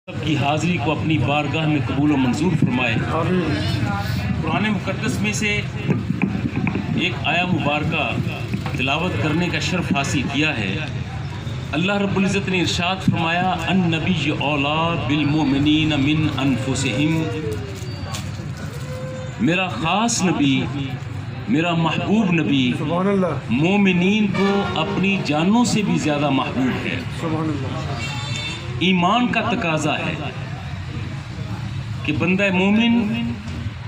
سب کی حاضری کو اپنی بارگاہ میں قبول و منظور فرمائے۔ قرآن مقدس میں سے ایک آیا مبارکہ تلاوت کرنے کا شرف حاصل کیا ہے۔ اللہ رب العزت نے ارشاد فرمایا النبی اولا بالمؤمنین من انفسہم، میرا خاص نبی، میرا محبوب نبی مومنین کو اپنی جانوں سے بھی زیادہ محبوب ہے۔ ایمان کا تقاضا ہے کہ بندہ مومن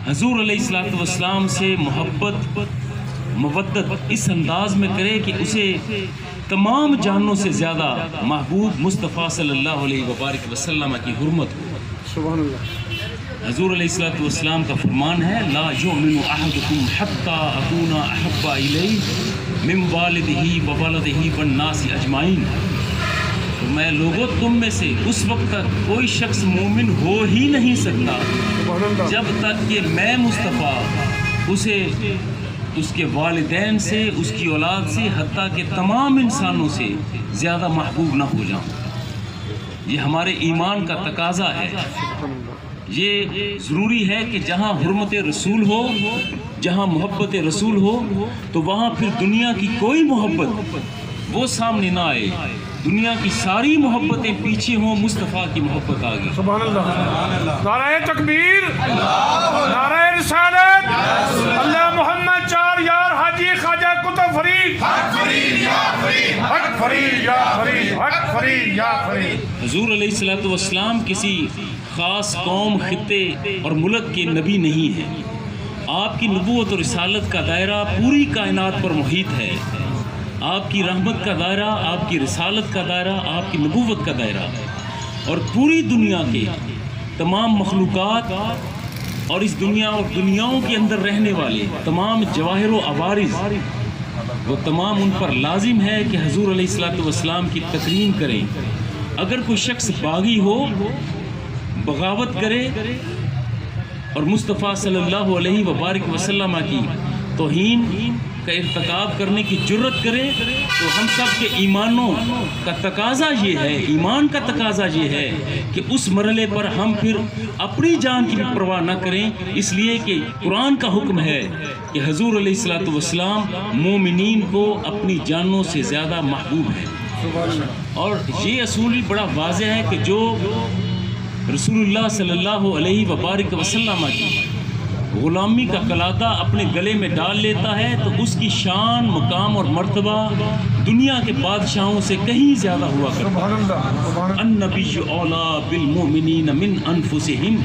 حضور علیہ السلام سے محبت مودت اس انداز میں کرے کہ اسے تمام جانوں سے زیادہ محبوب مصطفیٰ صلی اللہ علیہ وبارک وسلم کی حرمت ہو۔ سبحان اللہ۔ حضور علیہ السلام کا فرمان ہے لا یؤمن احدکم حتی اکون احب الیہ من والدہ وولدہ والناس اجمعین۔ تو میں لوگوں تم میں سے اس وقت تک کوئی شخص مومن ہو ہی نہیں سکتا جب تک کہ میں مصطفیٰ اسے اس کے والدین سے، اس کی اولاد سے، حتیٰ کہ تمام انسانوں سے زیادہ محبوب نہ ہو جاؤں۔ یہ ہمارے ایمان کا تقاضا ہے۔ یہ ضروری ہے کہ جہاں حرمت رسول ہو، جہاں محبت رسول ہو، تو وہاں پھر دنیا کی کوئی محبت وہ سامنے نہ آئے، دنیا کی ساری محبتیں پیچھے ہوں، مصطفیٰ کی محبت آگے۔ سبحان اللہ۔ نعرہ تکبیر، نعرہ رسالت، اللہ محمد چار یار حاجی خواجہ کتب فرید، حق فرید یا فرید، حق فرید یا فرید، حق فرید یا فرید۔ حضور علیہ السلام کسی خاص قوم، خطے اور ملک کے نبی نہیں ہیں۔ آپ کی نبوت اور رسالت کا دائرہ پوری کائنات پر محیط ہے۔ آپ کی رحمت کا دائرہ، آپ کی رسالت کا دائرہ، آپ کی نبوت کا دائرہ، اور پوری دنیا کے تمام مخلوقات اور اس دنیا اور دنیاؤں کے اندر رہنے والے تمام جواہر و عوارض، وہ تمام ان پر لازم ہے کہ حضور علیہ السلام کی تکریم کریں۔ اگر کوئی شخص باغی ہو، بغاوت کرے اور مصطفیٰ صلی اللہ علیہ وبارک وسلم کی توہین کا ارتکاب کرنے کی جرت کرے، تو ہم سب کے ایمانوں کا تقاضا یہ ہے، ایمان کا تقاضا یہ ہے کہ اس مرحلے پر ہم پھر اپنی جان کی بھی پرواہ نہ کریں، اس لیے کہ قرآن کا حکم ہے کہ حضور علیہ السلام مومنین کو اپنی جانوں سے زیادہ محبوب ہے۔ اور یہ اصول بڑا واضح ہے کہ جو رسول اللہ صلی اللہ علیہ وبارک وسلم کی غلامی کا قلادہ اپنے گلے میں ڈال لیتا ہے تو اس کی شان، مقام اور مرتبہ دنیا کے بادشاہوں سے کہیں زیادہ ہوا کرتا ہے۔ النبی اولا بالمؤمنین من انفسہم،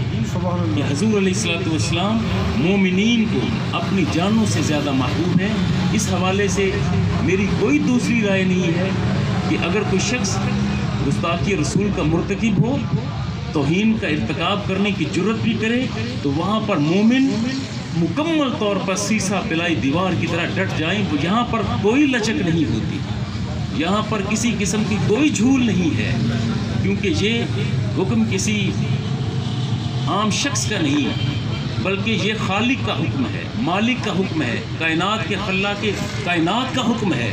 کہ حضور علیہ السلام مومنین کو اپنی جانوں سے زیادہ محبوب ہے۔ اس حوالے سے میری کوئی دوسری رائے نہیں ہے کہ اگر کوئی شخص گستاخی رسول کا مرتکب ہو، توہین کا ارتکاب کرنے کی جرت بھی کرے، تو وہاں پر مومن مکمل طور پر سیسا پلائی دیوار کی طرح ڈٹ جائیں۔ یہاں پر کوئی لچک نہیں ہوتی، یہاں پر کسی قسم کی کوئی جھول نہیں ہے، کیونکہ یہ حکم کسی عام شخص کا نہیں بلکہ یہ خالق کا حکم ہے، مالک کا حکم ہے، کائنات کے خلاق کائنات کا حکم ہے۔